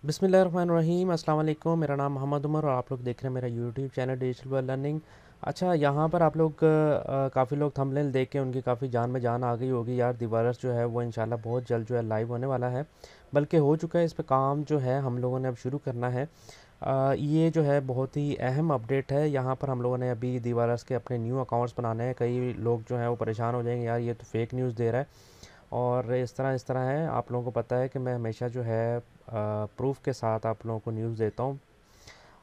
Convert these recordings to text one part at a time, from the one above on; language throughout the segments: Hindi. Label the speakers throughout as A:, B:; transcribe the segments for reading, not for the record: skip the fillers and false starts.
A: बिस्मिल्लाहिर्रहमानिर्रहीम अस्सलाम वालेकुम। मेरा नाम मोहम्मद उमर और आप लोग देख रहे हैं मेरा YouTube channel digital world learning. अच्छा, यहाँ पर आप लोग काफ़ी लोग थंबनेल देख के उनकी काफ़ी जान में जान आ गई होगी यार। दीवारस जो है वो इंशाल्लाह बहुत जल्द जो है लाइव होने वाला है, बल्कि हो चुका है। इस पे काम जो है हम लोगों ने अब शुरू करना है। ये जो है बहुत ही अहम अपडेट है। यहाँ पर हम लोगों ने अभी दीवारस के अपने न्यू अकाउंट्स बनाने हैं। कई लोग जो हैं वो परेशान हो जाएंगे, यार ये तो फेक न्यूज़ दे रहा है और इस तरह है। आप लोगों को पता है कि मैं हमेशा जो है प्रूफ के साथ आप लोगों को न्यूज़ देता हूँ।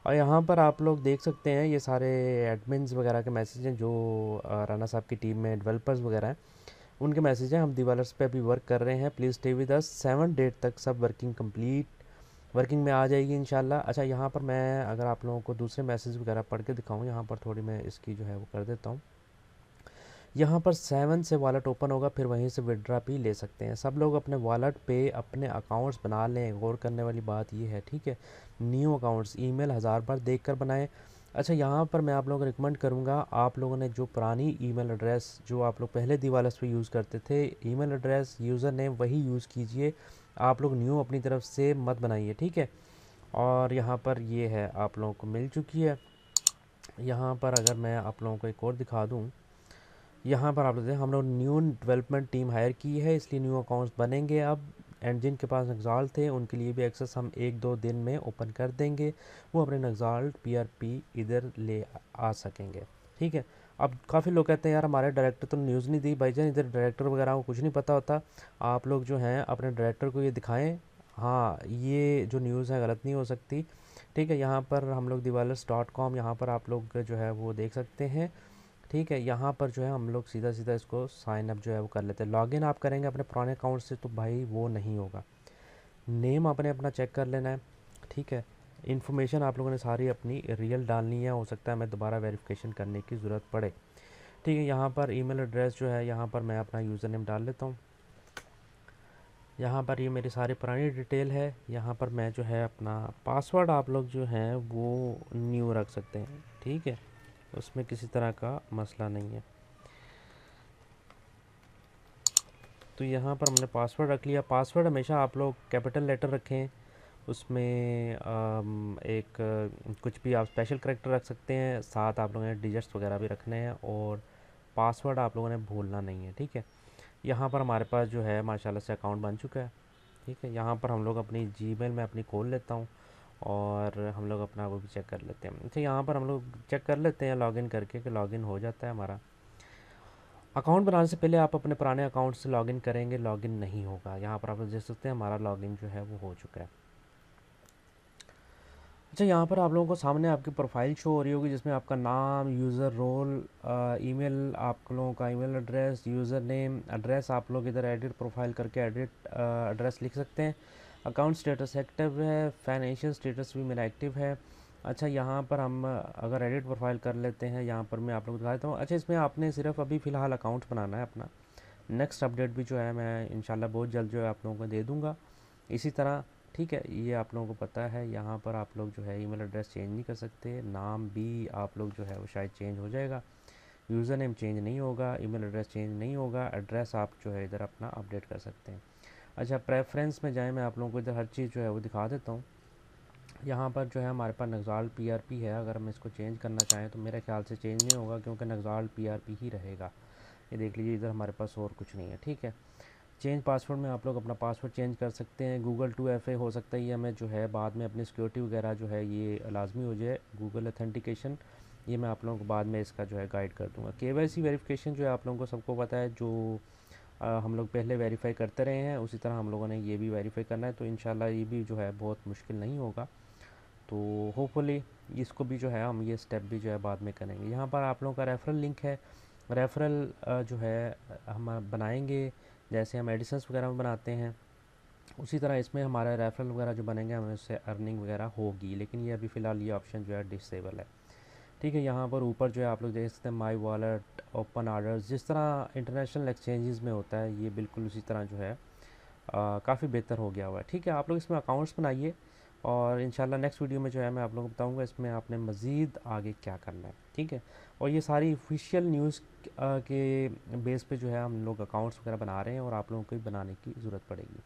A: और यहाँ पर आप लोग देख सकते हैं ये सारे एडमिन्स वगैरह के मैसेज हैं जो राना साहब की टीम में डेवलपर्स वगैरह हैं, उनके मैसेज हैं। हम दिवालर्स पे अभी वर्क कर रहे हैं। Please stay with us. 7 date तक सब वर्किंग में आ जाएगी इंशाल्लाह। अच्छा, यहाँ पर मैं अगर आप लोगों को दूसरे मैसेज वगैरह पढ़ के दिखाऊँ, यहाँ पर थोड़ी मैं इसकी जो है वो कर देता हूँ। यहाँ पर 7 से वॉलेट ओपन होगा, फिर वहीं से विड्रा भी ले सकते हैं। सब लोग अपने वॉलेट पे अपने अकाउंट्स बना लें। गौर करने वाली बात ये है, ठीक है। न्यू अकाउंट्स ईमेल 1000 बार देख कर बनाएं। अच्छा, यहाँ पर मैं आप लोगों को रिकमेंड करूँगा, आप लोगों ने जो पुरानी ईमेल एड्रेस जो आप लोग पहले दिवालस पे यूज़ करते थे, ईमेल एड्रेस यूज़र नेम वही यूज़ कीजिए। आप लोग न्यू अपनी तरफ से मत बनाइए, ठीक है। और यहाँ पर ये है आप लोगों को मिल चुकी है। यहाँ पर अगर मैं आप लोगों को एक और दिखा दूँ, यहाँ पर आप लोग हम लोग न्यू डेवलपमेंट टीम हायर की है, इसलिए न्यू अकाउंट्स बनेंगे अब। एंड जिनके पास नक्साल्ट थे उनके लिए भी एक्सेस हम 1-2 दिन में ओपन कर देंगे। वो अपने नक्साल्ट पीआरपी इधर ले आ सकेंगे, ठीक है। अब काफ़ी लोग कहते हैं यार हमारे डायरेक्टर तो न्यूज़ नहीं दी। भाईजान, इधर डायरेक्टर वगैरह को कुछ नहीं पता होता। आप लोग जो हैं अपने डायरेक्टर को ये दिखाएं, हाँ ये जो न्यूज़ है गलत नहीं हो सकती, ठीक है। यहाँ पर हम लोग दिवालर्स.com, यहाँ पर आप लोग जो है वो देख सकते हैं, ठीक है। यहाँ पर जो है हम लोग सीधा सीधा इसको साइन अप जो है वो कर लेते हैं। लॉगिन आप करेंगे अपने पुराने अकाउंट से तो भाई वो नहीं होगा। नेम आपने अपना चेक कर लेना है, ठीक है। इन्फॉर्मेशन आप लोगों ने सारी अपनी रियल डालनी है, हो सकता है हमें दोबारा वेरिफिकेशन करने की ज़रूरत पड़े, ठीक है। यहाँ पर ईमेल एड्रेस जो है, यहाँ पर मैं अपना यूज़र नेम डाल लेता हूँ। यहाँ पर ये मेरी सारी पुरानी डिटेल है। यहाँ पर मैं जो है अपना पासवर्ड आप लोग जो हैं वो न्यू रख सकते हैं, ठीक है। उसमें किसी तरह का मसला नहीं है। तो यहाँ पर हमने पासवर्ड रख लिया। पासवर्ड हमेशा आप लोग कैपिटल लेटर रखें। उसमें एक कुछ भी आप स्पेशल करेक्टर रख सकते हैं, साथ आप लोगों ने डिजिट्स वगैरह भी रखने हैं, और पासवर्ड आप लोगों ने भूलना नहीं है, ठीक है। यहाँ पर हमारे पास जो है माशाल्लाह से अकाउंट बन चुका है, ठीक है। यहाँ पर हम लोग अपनी जीमेल में अपनी खोल लेता हूँ और हम लोग अपना वो भी चेक कर लेते हैं। अच्छा, यहाँ पर हम लोग चेक कर लेते हैं लॉगिन करके कि लॉगिन हो जाता है हमारा। अकाउंट बनाने से पहले आप अपने पुराने अकाउंट से लॉगिन करेंगे, लॉगिन नहीं होगा। यहाँ पर आप देख सकते हैं हमारा लॉगिन जो है वो हो चुका है। अच्छा, यहाँ पर आप लोगों को सामने आपकी प्रोफाइल शो हो रही होगी जिसमें आपका नाम, यूज़र रोल, ईमेल, आप लोगों का email address, user name, address. आप लोग इधर एडिट प्रोफाइल करके एडिट एड्रेस लिख सकते हैं। अकाउंट स्टेटस एक्टिव है, फाइनेंशियल स्टेटस भी मेरा एक्टिव है। अच्छा, यहाँ पर हम अगर एडिट प्रोफाइल कर लेते हैं, यहाँ पर मैं आप लोग दिखा देता हूँ। अच्छा, इसमें आपने सिर्फ अभी फ़िलहाल अकाउंट बनाना है अपना। नेक्स्ट अपडेट भी जो है मैं इंशाल्लाह बहुत जल्द जो है आप लोगों को दे दूँगा इसी तरह, ठीक है। ये आप लोगों को पता है। यहाँ पर आप लोग जो है ईमेल एड्रेस चेंज नहीं कर सकते, नाम भी आप लोग जो है वो शायद चेंज हो जाएगा, यूज़र नेम चेंज नहीं होगा, ईमेल एड्रेस चेंज नहीं होगा, एड्रेस आप जो है इधर अपना अपडेट कर सकते हैं। अच्छा, प्रेफरेंस में जाएँ, मैं आप लोगों को इधर हर चीज़ जो है वो दिखा देता हूँ। यहाँ पर जो है हमारे पास नक्साल पीआरपी है। अगर हम इसको चेंज करना चाहें तो मेरे ख्याल से चेंज नहीं होगा, क्योंकि नक्साल पीआरपी ही रहेगा। ये देख लीजिए, इधर हमारे पास और कुछ नहीं है, ठीक है। चेंज पासवर्ड में आप लोग अपना पासवर्ड चेंज कर सकते हैं। गूगल 2FA हो सकता है ये हमें जो है बाद में अपनी सिक्योरिटी वगैरह जो है ये लाजमी हो जाए, गूगल अथेंटिकेशन। ये मैं आप लोगों को बाद में इसका जो है गाइड कर दूंगा। केवाईसी वेरिफिकेशन जो है आप लोगों को सबको पता है, जो हम लोग पहले वेरीफाई करते रहे हैं उसी तरह हम लोगों ने ये भी वेरीफाई करना है। तो इंशाल्लाह ये भी जो है बहुत मुश्किल नहीं होगा। तो होपफुली इसको भी जो है हम ये स्टेप भी जो है बाद में करेंगे। यहाँ पर आप लोगों का रेफरल लिंक है। रेफरल जो है हम बनाएंगे जैसे हम एडिशंस वगैरह में बनाते हैं, उसी तरह इसमें हमारा रेफरल वगैरह जो बनेंगे हमें उससे अर्निंग वगैरह होगी, लेकिन ये अभी फ़िलहाल ये ऑप्शन जो है डिसेबल है, ठीक है। यहाँ पर ऊपर जो है आप लोग देख सकते हैं माई वॉलेट, ओपन आर्डर्स, जिस तरह इंटरनेशनल एक्सचेंजेस में होता है ये बिल्कुल उसी तरह जो है काफ़ी बेहतर हो गया हुआ है, ठीक है। आप लोग इसमें अकाउंट्स बनाइए और इंशाल्लाह नेक्स्ट वीडियो में जो है मैं आप लोगों को बताऊंगा इसमें आपने मज़ीद आगे क्या करना है, ठीक है। और ये सारी ऑफिशियल न्यूज़ के बेस पे जो है हम लोग अकाउंट्स वगैरह बना रहे हैं और आप लोगों को भी बनाने की ज़रूरत पड़ेगी।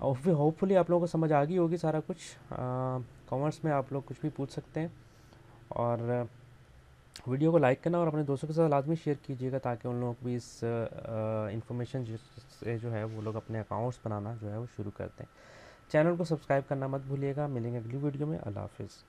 A: और फिर होपफुली आप लोगों को समझ आ गई होगी सारा कुछ। कमेंट्स में आप लोग कुछ भी पूछ सकते हैं, और वीडियो को लाइक करना और अपने दोस्तों के साथ लाजमी शेयर कीजिएगा, ताकि उन लोगों को भी इस इंफॉर्मेशन से जो है वो लोग अपने अकाउंट्स बनाना जो है वो शुरू करते हैं। चैनल को सब्सक्राइब करना मत भूलिएगा। मिलेंगे अगली वीडियो में। अल्लाह हाफिज़।